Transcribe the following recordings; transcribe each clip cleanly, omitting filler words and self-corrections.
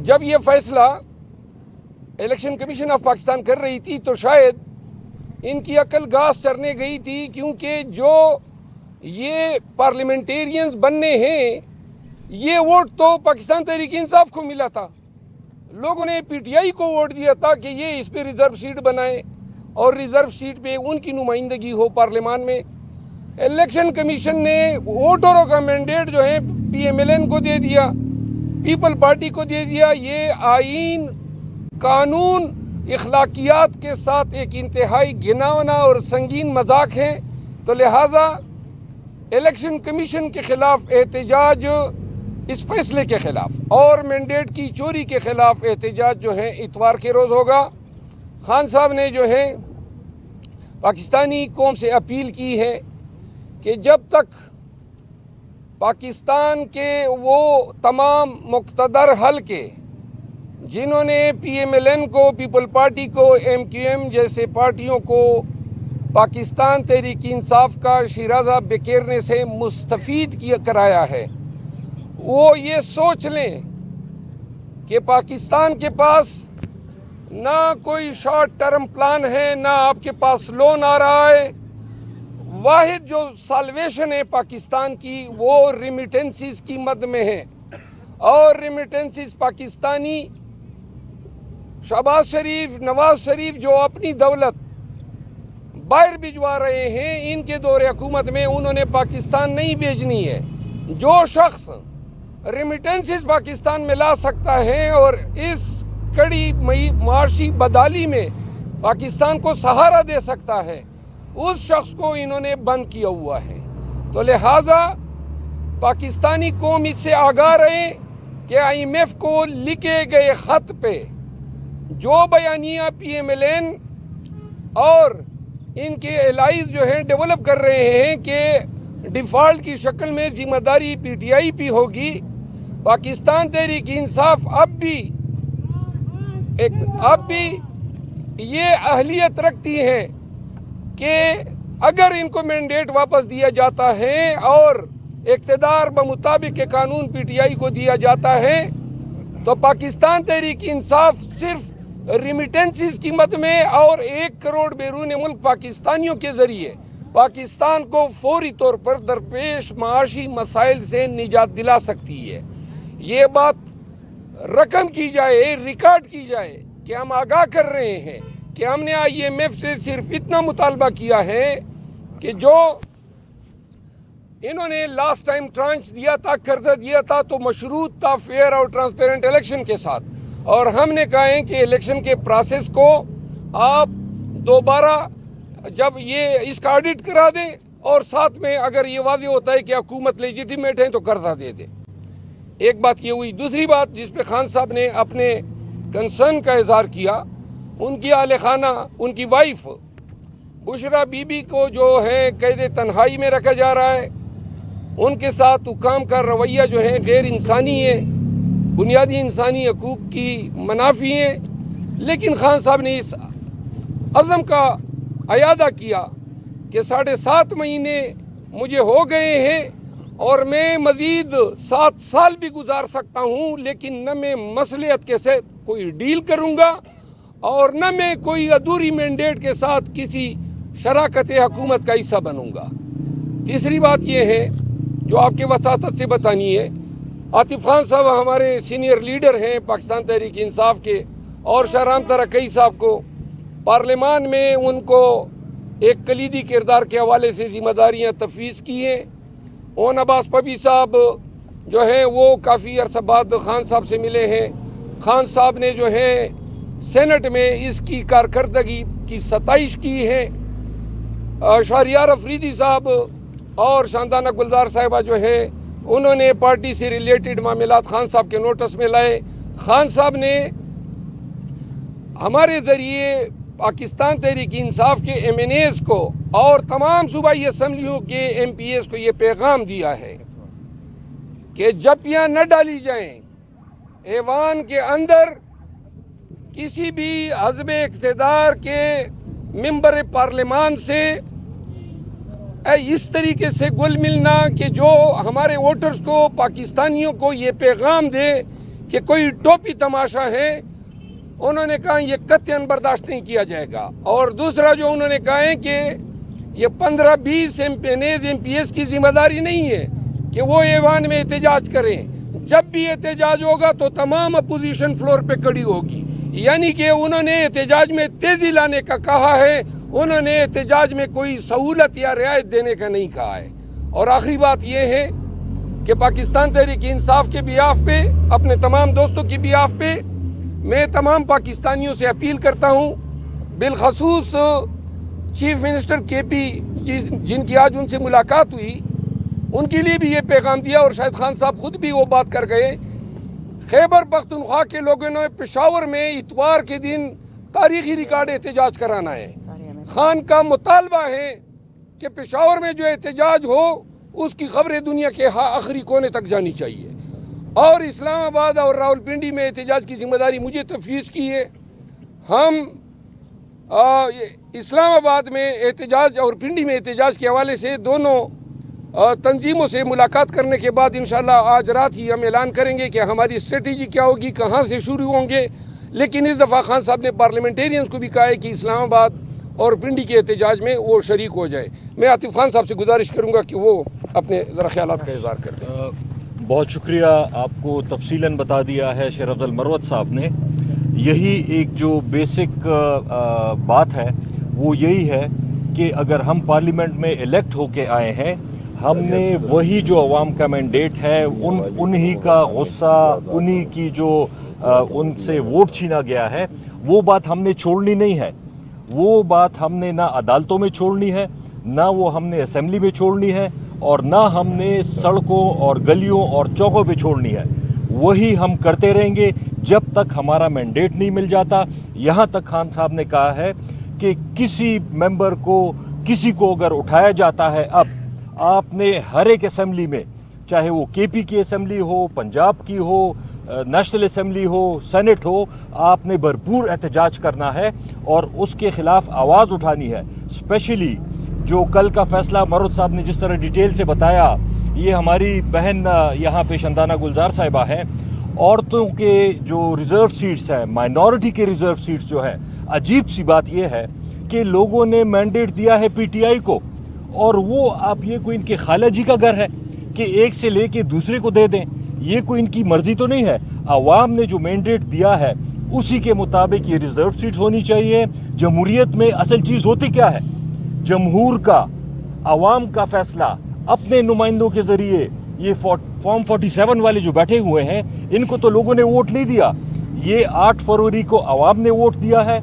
جب یہ فیصلہ الیکشن کمیشن آف پاکستان کر رہی تھی تو شاید ان کی عقل گھاس چرنے گئی تھی، کیونکہ جو یہ پارلیمنٹیرینز بننے ہیں یہ ووٹ تو پاکستان تحریک انصاف کو ملا تھا. لوگوں نے پی ٹی آئی کو ووٹ دیا تھا کہ یہ اس پہ ریزرو سیٹ بنائے اور ریزرو سیٹ پہ ان کی نمائندگی ہو پارلیمان میں. الیکشن کمیشن نے ووٹروں کا مینڈیٹ جو ہے پی ایم ایل این کو دے دیا، پیپل پارٹی کو دے دیا. یہ آئین، قانون، اخلاقیات کے ساتھ ایک انتہائی گھناؤنا اور سنگین مذاق ہے. تو لہٰذا الیکشن کمیشن کے خلاف احتجاج، اس فیصلے کے خلاف اور مینڈیٹ کی چوری کے خلاف احتجاج جو ہے اتوار کے روز ہوگا. خان صاحب نے جو ہے پاکستانی قوم سے اپیل کی ہے کہ جب تک پاکستان کے وہ تمام مقتدر حلقے جنہوں نے پی ایم ایل این کو، پیپل پارٹی کو، ایم کیو ایم جیسے پارٹیوں کو پاکستان تحریک انصاف کا شیرازہ بکیرنے سے مستفید کرایا ہے، وہ یہ سوچ لیں کہ پاکستان کے پاس نہ کوئی شارٹ ٹرم پلان ہے، نہ آپ کے پاس لون آ رہا ہے. واحد جو سالویشن ہے پاکستان کی وہ ریمیٹنسز کی مد میں ہے، اور ریمیٹنسز پاکستانی شہباز شریف، نواز شریف جو اپنی دولت باہر بھجوا رہے ہیں، ان کے دور حکومت میں انہوں نے پاکستان نہیں بھیجنی ہے. جو شخص ریمیٹنسز پاکستان میں لا سکتا ہے اور اس کڑی معاشی بدحالی میں پاکستان کو سہارا دے سکتا ہے، اس شخص کو انہوں نے بند کیا ہوا ہے. تو لہٰذا پاکستانی قوم اس سے آگاہ رہے کہ آئی ایم ایف کو لکھے گئے خط پہ جو بیانیہ پی ایم ایل این اور ان کے الائز جو ہیں ڈیولپ کر رہے ہیں کہ ڈیفالٹ کی شکل میں ذمہ داری پی ٹی آئی پی ہوگی، پاکستان تحریک انصاف اب بھی یہ اہلیت رکھتی ہے کہ اگر ان کو مینڈیٹ واپس دیا جاتا ہے اور اقتدار بمطابق قانون پی ٹی آئی کو دیا جاتا ہے تو پاکستان تحریک انصاف صرف ریمیٹنسز کی مد میں اور 1 کروڑ بیرون ملک پاکستانیوں کے ذریعے پاکستان کو فوری طور پر درپیش معاشی مسائل سے نجات دلا سکتی ہے. یہ بات رقم کی جائے، ریکارڈ کی جائے کہ ہم آگاہ کر رہے ہیں کہ ہم نے آئی ایم ایف سے صرف اتنا مطالبہ کیا ہے کہ جو انہوں نے لاسٹ ٹائم ٹرانچ دیا تھا، قرضہ دیا تھا، تو مشروط تھا فیئر اور ٹرانسپیرنٹ الیکشن کے ساتھ. اور ہم نے کہا ہے کہ الیکشن کے پروسیس کو آپ دوبارہ جب یہ اس کا آڈٹ کرا دیں اور ساتھ میں اگر یہ واضح ہوتا ہے کہ حکومت لیجیٹیمیٹ ہے تو قرضہ دے دیں. ایک بات یہ ہوئی. دوسری بات جس پہ خان صاحب نے اپنے کنسرن کا اظہار کیا، ان کی اہل خانہ، ان کی وائف بشرا بی بی کو جو ہے قید تنہائی میں رکھا جا رہا ہے. ان کے ساتھ حکام کا رویہ جو ہے غیر انسانی ہے، بنیادی انسانی حقوق کی منافی ہے. لیکن خان صاحب نے اس عزم کا اعادہ کیا کہ 7.5 مہینے مجھے ہو گئے ہیں اور میں مزید 7 سال بھی گزار سکتا ہوں، لیکن نہ میں مصلحت کے ساتھ کوئی ڈیل کروں گا اور نہ میں کوئی ادھوری مینڈیٹ کے ساتھ کسی شراکت حکومت کا حصہ بنوں گا. تیسری بات یہ ہے جو آپ کے وساطت سے بتانی ہے. عاطف خان صاحب ہمارے سینئر لیڈر ہیں پاکستان تحریک انصاف کے، اور شاہرام ترقی صاحب کو پارلیمان میں ان کو ایک کلیدی کردار کے حوالے سے ذمہ داریاں تفویض کی ہیں. اون عباس پبی صاحب جو ہیں وہ کافی عرصہ بعد خان صاحب سے ملے ہیں. خان صاحب نے جو ہے سینٹ میں اس کی کارکردگی کی ستائش کی ہے. شہریار افریدی صاحب اور شاندانہ گلزار صاحبہ جو ہیں انہوں نے پارٹی سے ریلیٹڈ معاملات خان صاحب کے نوٹس میں لائے. خان صاحب نے ہمارے ذریعے پاکستان تحریک انصاف کے ایم این ایز کو اور تمام صوبائی اسمبلیوں کے ایم پی ایز کو یہ پیغام دیا ہے کہ جپیاں نہ ڈالی جائیں ایوان کے اندر. کسی بھی حزب اقتدار کے ممبر پارلیمان سے اس طریقے سے گل ملنا کہ جو ہمارے ووٹرز کو، پاکستانیوں کو یہ پیغام دے کہ کوئی ٹوپی تماشا ہے، انہوں نے کہا یہ قطعاً برداشت نہیں کیا جائے گا۔ اور دوسرا جو انہوں نے کہا ہے کہ یہ 15-20 ایم پی ایس کی ذمہ داری نہیں ہے کہ وہ ایوان میں احتجاج کریں، جب بھی احتجاج ہوگا تو تمام اپوزیشن فلور پہ کھڑی ہوگی، یعنی کہ انہوں نے احتجاج میں تیزی لانے کا کہا ہے، انہوں نے احتجاج میں کوئی سہولت یا رعایت دینے کا نہیں کہا ہے۔ اور آخری بات یہ ہے کہ پاکستان تحریک انصاف کے بیاف پہ، اپنے تمام دوستوں کی بیاف پہ میں تمام پاکستانیوں سے اپیل کرتا ہوں، بالخصوص چیف منسٹر کے پی جن کی آج ان سے ملاقات ہوئی، ان کے لیے بھی یہ پیغام دیا، اور شاہد خان صاحب خود بھی وہ بات کر گئے۔ خیبر پختونخوا کے لوگوں نے پشاور میں اتوار کے دن تاریخی ریکارڈ احتجاج کرانا ہے۔ خان کا مطالبہ ہے کہ پشاور میں جو احتجاج ہو اس کی خبریں دنیا کے آخری کونے تک جانی چاہیے، اور اسلام آباد اور راولپنڈی میں احتجاج کی ذمہ داری مجھے تفویض کی ہے۔ ہم اسلام آباد میں احتجاج اور پنڈی میں احتجاج کے حوالے سے دونوں تنظیموں سے ملاقات کرنے کے بعد انشاءاللہ آج رات ہی ہم اعلان کریں گے کہ ہماری اسٹریٹجی کیا ہوگی، کہاں سے شروع ہوں گے۔ لیکن اس دفعہ خان صاحب نے پارلیمنٹیرینز کو بھی کہا ہے کہ اسلام آباد اور پنڈی کے احتجاج میں وہ شریک ہو جائے۔ میں عاطف خان صاحب سے گزارش کروں گا کہ وہ اپنے ذرا خیالات کا اظہار کر دیں۔ بہت شکریہ، آپ کو تفصیلاً بتا دیا ہے شیر افضل مروت صاحب نے۔ یہی ایک جو بیسک بات ہے وہ یہی ہے کہ اگر ہم پارلیمنٹ میں الیکٹ ہو کے آئے ہیں، ہم نے وہی جو عوام کا مینڈیٹ ہے، انہی کا غصہ، انہی کی جو ان سے ووٹ چھینا گیا ہے، وہ بات ہم نے چھوڑنی نہیں ہے۔ وہ بات ہم نے نہ عدالتوں میں چھوڑنی ہے، نہ وہ ہم نے اسمبلی میں چھوڑنی ہے، اور نہ ہم نے سڑکوں اور گلیوں اور چوکوں پہ چھوڑنی ہے۔ وہی ہم کرتے رہیں گے جب تک ہمارا مینڈیٹ نہیں مل جاتا۔ یہاں تک خان صاحب نے کہا ہے کہ کسی ممبر کو، کسی کو اگر اٹھایا جاتا ہے، اب آپ نے ہر ایک اسمبلی میں، چاہے وہ کے پی کی اسمبلی ہو، پنجاب کی ہو، نیشنل اسمبلی ہو، سینٹ ہو، آپ نے بھرپور احتجاج کرنا ہے اور اس کے خلاف آواز اٹھانی ہے۔ اسپیشلی جو کل کا فیصلہ مروت صاحب نے جس طرح ڈیٹیل سے بتایا، یہ ہماری بہن یہاں پہ شندانہ گلزار صاحبہ ہیں، عورتوں کے جو ریزرو سیٹس ہیں، مائنورٹی کے ریزرو سیٹس جو ہیں، عجیب سی بات یہ ہے کہ لوگوں نے مینڈیٹ دیا ہے پی ٹی آئی کو، اور وہ آپ یہ کوئی ان کے خالہ جی کا گھر ہے کہ ایک سے لے کے دوسرے کو دے دیں؟ یہ کوئی ان کی مرضی تو نہیں ہے۔ عوام نے جو مینڈیٹ دیا ہے اسی کے مطابق یہ ریزرو سیٹ ہونی چاہیے۔ جمہوریت میں اصل چیز ہوتی کیا ہے؟ جمہور کا، عوام کا فیصلہ اپنے نمائندوں کے ذریعے۔ یہ فارم 47 والے جو بیٹھے ہوئے ہیں، ان کو تو لوگوں نے ووٹ نہیں دیا۔ یہ 8 فروری کو عوام نے ووٹ دیا ہے،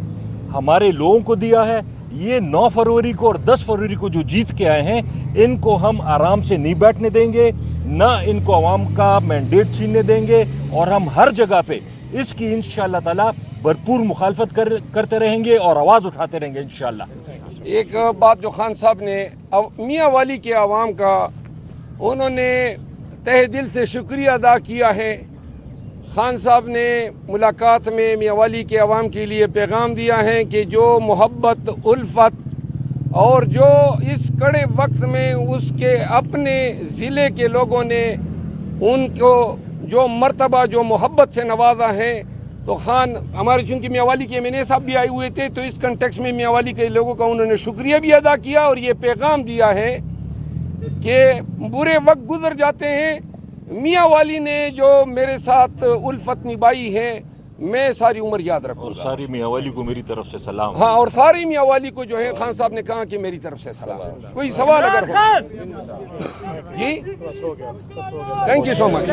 ہمارے لوگوں کو دیا ہے۔ یہ 9 فروری کو اور 10 فروری کو جو جیت کے آئے ہیں، ان کو ہم آرام سے نہیں بیٹھنے دیں گے، نہ ان کو عوام کا مینڈیٹ چھیننے دیں گے، اور ہم ہر جگہ پہ اس کی انشاءاللہ تعالی بھرپور مخالفت کرتے رہیں گے اور آواز اٹھاتے رہیں گے انشاءاللہ۔ ایک بات جو خان صاحب نے میاں والی کے عوام کا، انہوں نے تہ دل سے شکریہ ادا کیا ہے۔ خان صاحب نے ملاقات میں میاں والی کے عوام کے لیے پیغام دیا ہے کہ جو محبت، الفت، اور جو اس کڑے وقت میں اس کے اپنے ضلع کے لوگوں نے ان کو جو مرتبہ، جو محبت سے نوازا ہے، تو خان ہمارے چونکہ میاں والی کے ایم این اے صاحب بھی آئے ہوئے تھے، تو اس کنٹیکس میں میاں والی کے لوگوں کا انہوں نے شکریہ بھی ادا کیا، اور یہ پیغام دیا ہے کہ برے وقت گزر جاتے ہیں، میاں والی نے جو میرے ساتھ الفت نبھائی ہے، میں ساری عمر یاد رکھوں گا۔ ساری میاں والی کو میری طرف سے سلام۔ ہاں، اور ساری میاں والی کو جو ہے خان صاحب نے کہا کہ میری طرف سے سلام۔ کوئی سوال اگر ہو؟ جی، تھینک یو سو مچ۔